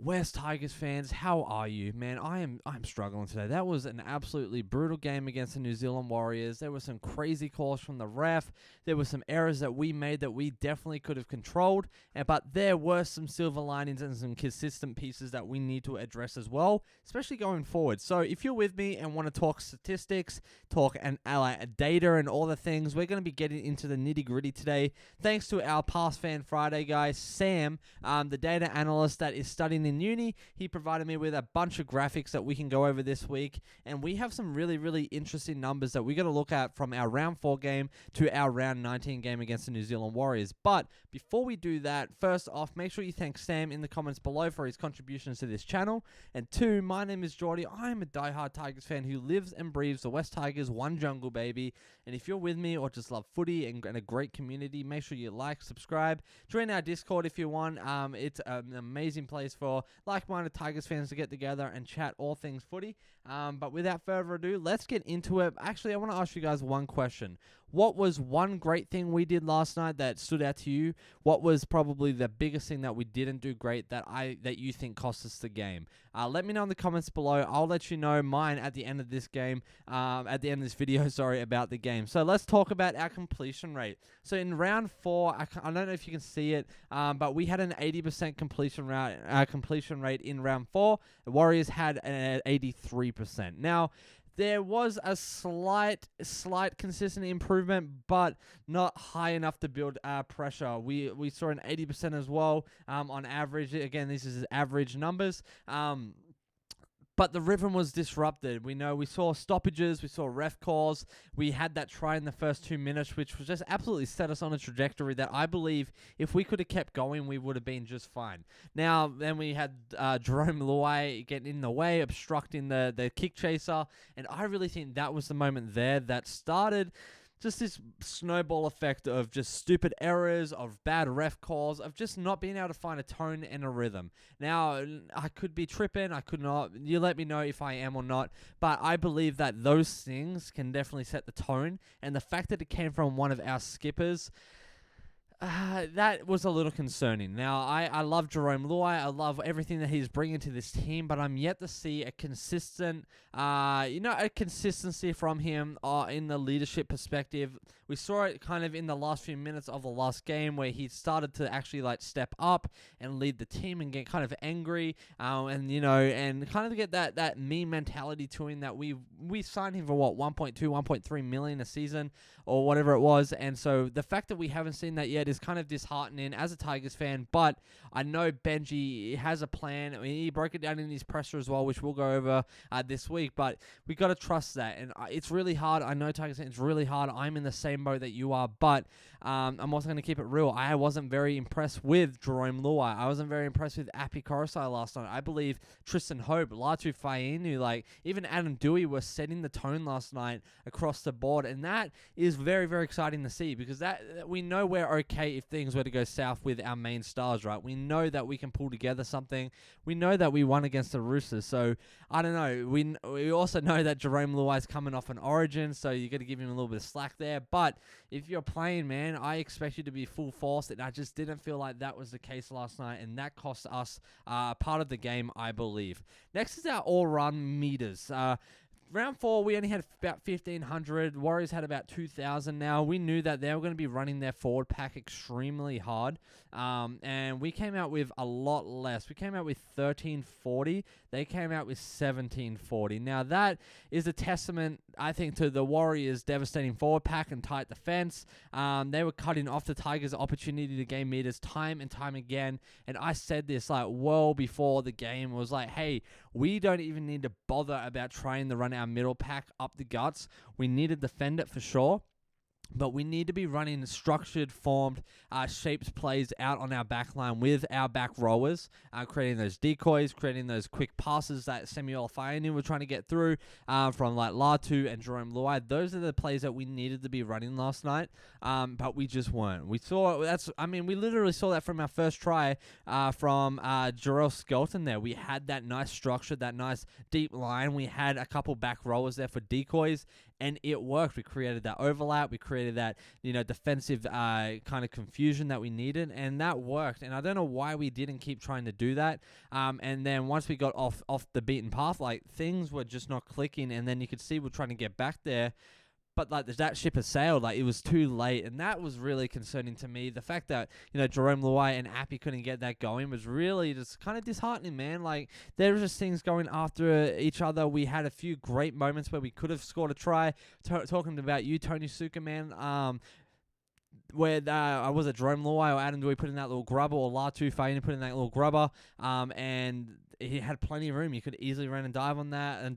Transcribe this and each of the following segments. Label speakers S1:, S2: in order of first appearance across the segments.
S1: West Tigers fans, how are you? Man, I'm struggling today. That was an absolutely brutal game against the New Zealand Warriors. There were some crazy calls from the ref. There were some errors that we made that we definitely could have controlled. But there were some silver linings and some consistent pieces that we need to address as well, especially going forward. So if you're with me and want to talk statistics, talk and data and all the things, we're going to be getting into the nitty-gritty today. Thanks to our Past Fan Friday guy, Sam, the data analyst that is studying in uni. He provided me with a bunch of graphics that we can go over this week, and we have some really, really interesting numbers that we got to look at from our round 4 game to our round 19 game against the New Zealand Warriors. But before we do that, first off, make sure you thank Sam in the comments below for his contributions to this channel. And 2, my name is Geordie. I'm a diehard Tigers fan who lives and breathes the West Tigers, one jungle baby. And if you're with me or just love footy and a great community, make sure you like, subscribe, join our Discord if you want. It's an amazing place for like-minded Tigers fans to get together and chat all things footy. But without further ado, let's get into it. Actually, I want to ask you guys one question. What was one great thing we did last night that stood out to you? What was probably the biggest thing that we didn't do great that you think cost us the game? Let me know in the comments below. I'll let you know mine at the end of this game, at the end of this video, sorry, about the game. So let's talk about our completion rate. So in round 4, I don't know if you can see it, but we had an 80% completion rate in round 4. The Warriors had an 83%. Now, there was a slight consistent improvement, but not high enough to build pressure. We saw an 80% as well on average. Again, this is average numbers. But the rhythm was disrupted. We saw stoppages, we saw ref calls. We had that try in the first 2 minutes, which was just absolutely set us on a trajectory that I believe if we could have kept going, we would have been just fine. Now, then we had JAROME LUAI getting in the way, obstructing the kick chaser. And I really think that was the moment there that started just this snowball effect of just stupid errors, of bad ref calls, of just not being able to find a tone and a rhythm. Now, I could be tripping, I could not. You let me know if I am or not. But I believe that those things can definitely set the tone. And the fact that it came from one of our skippers, that was a little concerning. Now, I love JAROME LUAI. I love everything that he's bringing to this team, but I'm yet to see a consistent, a consistency from him in the leadership perspective. We saw it kind of in the last few minutes of the last game where he started to actually step up and lead the team and get kind of angry, and kind of get that me mentality to him that we signed him for what, 1.2, 1.3 million a season or whatever it was. And so the fact that we haven't seen that yet is kind of disheartening as a Tigers fan, but I know Benji has a plan. I mean, he broke it down in his presser as well, which we'll go over this week, but we got to trust that. And it's really hard. I know Tigers fans, it's really hard. I'm in the same boat that you are, but I'm also going to keep it real. I wasn't very impressed with JAROME LUAI. I wasn't very impressed with Api Korosai last night. I believe Tristan Hope, Latu Fainu, even Adam Dewey were setting the tone last night across the board, and that is very, very exciting to see because that we know we're okay if things were to go south with our main stars, right? We know that we can pull together something. We know that we won against the Roosters, so I don't know. We also know that JAROME LUAI is coming off an origin, so you got to give him a little bit of slack there. But if you're playing, man, I expect you to be full force, and I just didn't feel like that was the case last night, and that cost us part of the game, I believe. Next is our all-run meters. Round 4, we only had about 1,500. Warriors had about 2,000 now. We knew that they were going to be running their forward pack extremely hard, and we came out with a lot less. We came out with 1,340. They came out with 1,740. Now, that is a testament, I think, to the Warriors' devastating forward pack and tight defense. They were cutting off the Tigers' opportunity to gain meters time and time again, and I said this well before the game. Was hey, we don't even need to bother about trying to run our middle pack up the guts. We need to defend it for sure, but we need to be running structured, formed, shaped plays out on our back line with our back rowers, creating those decoys, creating those quick passes that Samuel Fainu were trying to get through from Latu and JAROME LUAI. Those are the plays that we needed to be running last night, but we just weren't. We literally saw that from our first try from Jarrell Skelton there. We had that nice structure, that nice deep line. We had a couple back rowers there for decoys, and it worked. We created that overlap. We created that, defensive kind of confusion that we needed, and that worked. And I don't know why we didn't keep trying to do that. And then once we got off the beaten path, like, things were just not clicking, and then you could see we're trying to get back there. But, like, that ship has sailed. Like, it was too late, and that was really concerning to me. The fact that, JAROME, LUAI, and Appy couldn't get that going was really just kind of disheartening, man. Like, there was just things going after each other. We had a few great moments where we could have scored a try. Talking about you, Tony Suka, man. Where was it JAROME, LUAI, or Adam Dewey put in that little grubber, or Latu Faini put in that little grubber, and he had plenty of room. You could easily run and dove on that.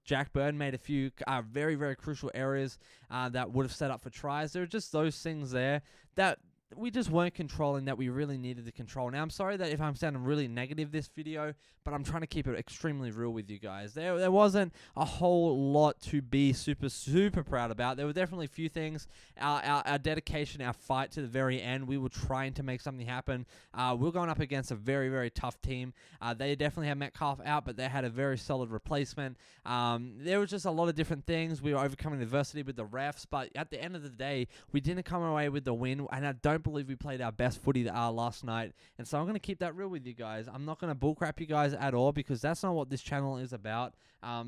S1: Jack Bird made a few very, very crucial areas that would have set up for tries. There were just those things there that we just weren't controlling that we really needed to control. Now, I'm sorry that if I'm sounding really negative this video, but I'm trying to keep it extremely real with you guys. There wasn't a whole lot to be super, super proud about. There were definitely a few things. Our dedication, our fight to the very end, we were trying to make something happen. We were going up against a very, very tough team. They definitely had Metcalf out, but they had a very solid replacement. There was just a lot of different things. We were overcoming adversity with the refs, but at the end of the day, we didn't come away with the win, and I don't believe we played our best footy last night. And so I'm going to keep that real with you guys. I'm not going to bullcrap you guys at all, because that's not what this channel is about.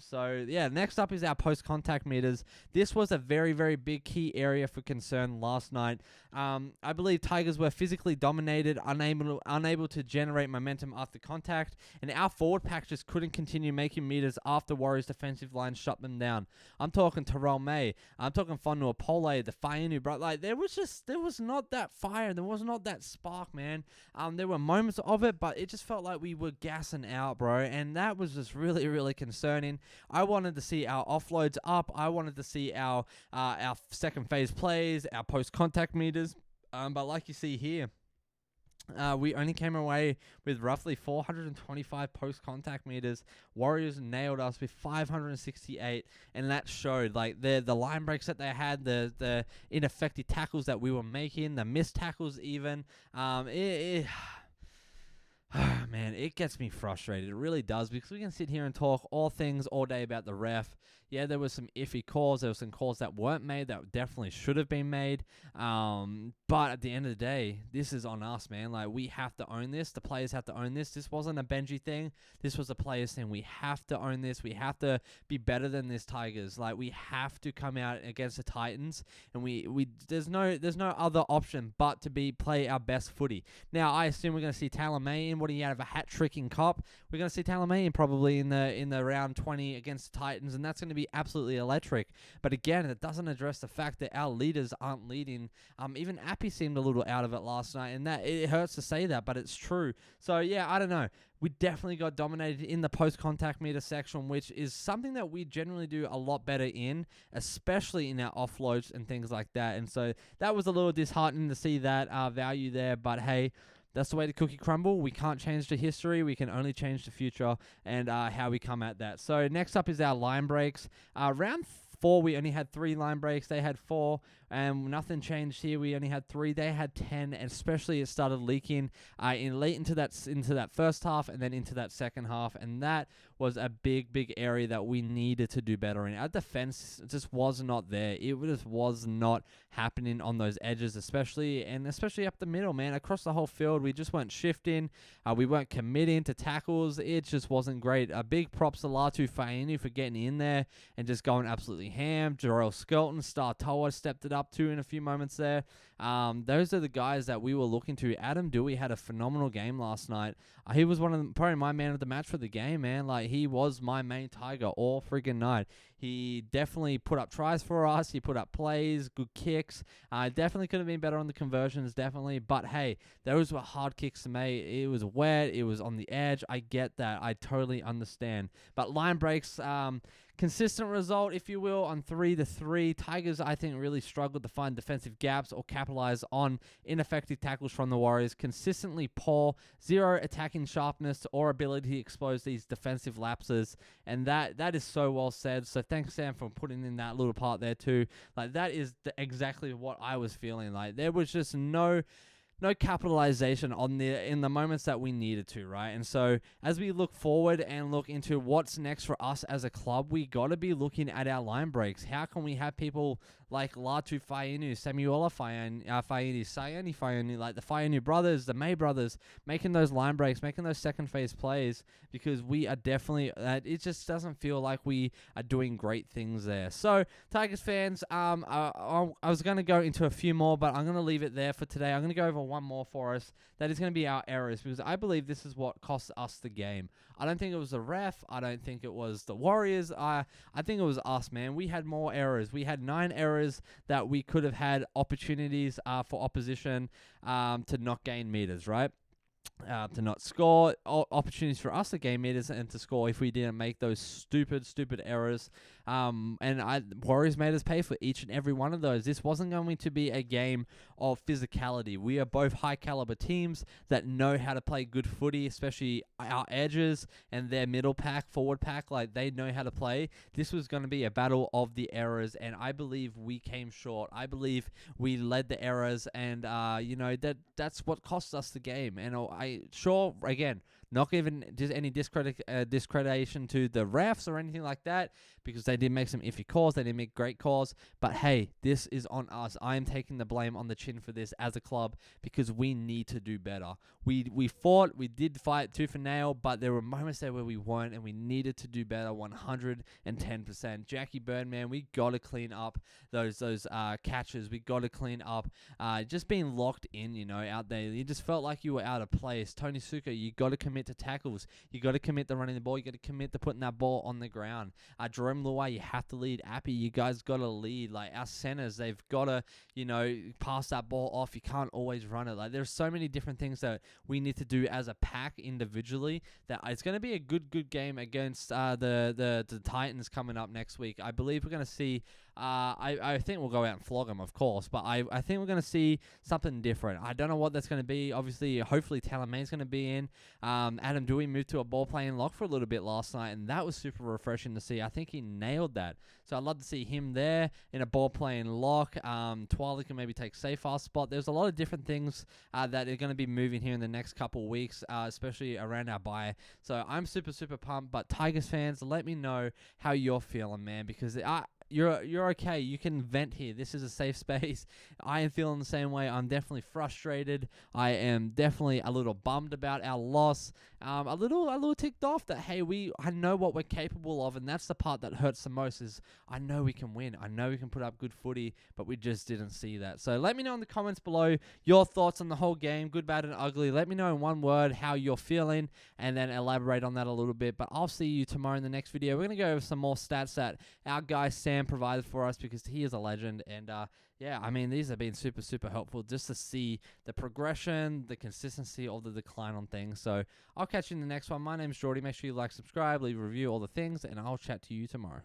S1: So yeah, next up is our post-contact meters. This was a very, very big key area for concern last night. I believe Tigers were physically dominated, unable to generate momentum after contact, and our forward pack just couldn't continue making meters after Warriors' defensive line shut them down. I'm talking Terrell May. I'm talking Fonua Pole, the Fainu, bro. Like, there was not that fire. There was not that spark, man. There were moments of it, but it just felt like we were gassing out, bro, and that was just really, really concerning. I wanted to see our offloads up. I wanted to see our second phase plays, our post-contact meters, but like you see here, we only came away with roughly 425 post-contact meters. Warriors nailed us with 568, and that showed. Like, the line breaks that they had, the ineffective tackles that we were making, the missed tackles even. Man, it gets me frustrated. It really does, because we can sit here and talk all things all day about the ref. Yeah, there were some iffy calls. There were some calls that weren't made that definitely should have been made. But at the end of the day, this is on us, man. Like, we have to own this. The players have to own this. This wasn't a Benji thing. This was a players thing. We have to own this. We have to be better than this Tigers. Like, we have to come out against the Titans, and there's no other option but to play our best footy. Now, I assume we're going to see Taylor May in. What do you have, a hat-tricking cop? We're going to see Taylor May in probably in the round 20 against the Titans, and that's going to be absolutely electric. But again, it doesn't address the fact that our leaders aren't leading. Even Appy seemed a little out of it last night, and that it hurts to say that, but it's true. So yeah, I don't know. We definitely got dominated in the post-contact meter section, which is something that we generally do a lot better in, especially in our offloads and things like that. And so that was a little disheartening to see that value there, but hey, that's the way the cookie crumble. We can't change the history. We can only change the future and how we come at that. So next up is our line breaks. Round 4, we only had 3 line breaks. They had 4, and nothing changed here. We only had 3. They had 10, and especially it started leaking late into that first half and then into that second half, and that was a big, big area that we needed to do better in. Our defense just was not there. It just was not happening on those edges, especially up the middle, man. Across the whole field, we just weren't shifting. We weren't committing to tackles. It just wasn't great. A big props to Latu Fainu for getting in there and just going absolutely ham. Jarrell Skelton, Star Toa stepped it up too in a few moments there. Those are the guys that we were looking to. Adam Dewey had a phenomenal game last night. He was probably my man of the match for the game, man. Like, he was my main Tiger all freaking night. He definitely put up tries for us. He put up plays, good kicks. Definitely could have been better on the conversions, definitely. But hey, those were hard kicks to make. It was wet. It was on the edge. I get that. I totally understand. But line breaks, consistent result, if you will, on 3-3. Tigers, I think, really struggled to find defensive gaps or capitalize on ineffective tackles from the Warriors. Consistently poor, 0 attacking sharpness or ability to expose these defensive lapses, and that is so well said. So thanks, Sam, for putting in that little part there too. Like, that is exactly what I was feeling. Like, there was just no no capitalization on in the moments that we needed to, right? And so as we look forward and look into what's next for us as a club, we got to be looking at our line breaks. How can we have people like Latu Fainu, Samuela Fainu, Sayani Fainu, like the Fainu brothers, the May brothers, making those line breaks, making those second phase plays, because we are definitely, it just doesn't feel like we are doing great things there. So, Tigers fans, I was going to go into a few more, but I'm going to leave it there for today. I'm going to go over one more for us. That is going to be our errors, because I believe this is what cost us the game. I don't think it was the ref. I don't think it was the Warriors. I think it was us, man. We had more errors. We had 9 errors that we could have had opportunities for opposition to not gain meters, right? To not score, opportunities for us to gain meters and to score if we didn't make those stupid errors. Warriors made us pay for each and every one of those. This wasn't going to be a game of physicality. We are both high caliber teams that know how to play good footy, especially our edges and their middle pack, forward pack, like they know how to play. This was going to be a battle of the errors, and I believe we came short. I believe we led the errors, and that's what cost us the game. And again, not giving any discreditation to the refs or anything like that, because they did make some iffy calls, they didn't make great calls, but hey, this is on us. I am taking the blame on the chin for this as a club, because we need to do better. We did fight tooth and nail, but there were moments there where we weren't, and we needed to do better 110%. Jackie Birdman, we got to clean up those catches. We got to clean up just being locked in, out there. You just felt like you were out of place. Tony Suka, you got to commit to tackles. You got to commit to running the ball. You got to commit to putting that ball on the ground. JAROME LUAI, you have to lead. Appy, you guys got to lead. Like, our centers, they've got to, pass that ball off. You can't always run it. Like, there's so many different things that we need to do as a pack individually, that it's going to be a good game against the Titans coming up next week. I believe we're going to see, I think we'll go out and flog them, of course, but I think we're going to see something different. I don't know what that's going to be. Obviously, hopefully, Talamay's going to be in. Adam Dewey moved to a ball playing lock for a little bit last night, and that was super refreshing to see. I think he nailed that. So I'd love to see him there in a ball playing lock. Twali can maybe take safe spot. There's a lot of different things that are going to be moving here in the next couple weeks, especially around our bye. So I'm super pumped. But Tigers fans, let me know how you're feeling, man, because you're okay. You can vent here. This is a safe space. I am feeling the same way. I'm definitely frustrated. I am definitely a little bummed about our loss. A little ticked off that, hey, I know what we're capable of, and that's the part that hurts the most, is I know we can win. I know we can put up good footy, but we just didn't see that. So let me know in the comments below your thoughts on the whole game, good, bad, and ugly. Let me know in one word how you're feeling, and then elaborate on that a little bit. But I'll see you tomorrow in the next video. We're going to go over some more stats that our guy Sam provided for us, because he is a legend. And yeah, I mean, these have been super helpful just to see the progression, the consistency of the decline on things. So I'll catch you in the next one. My name's Jordy. Make sure you like, subscribe, leave a review, all the things, and I'll chat to you tomorrow.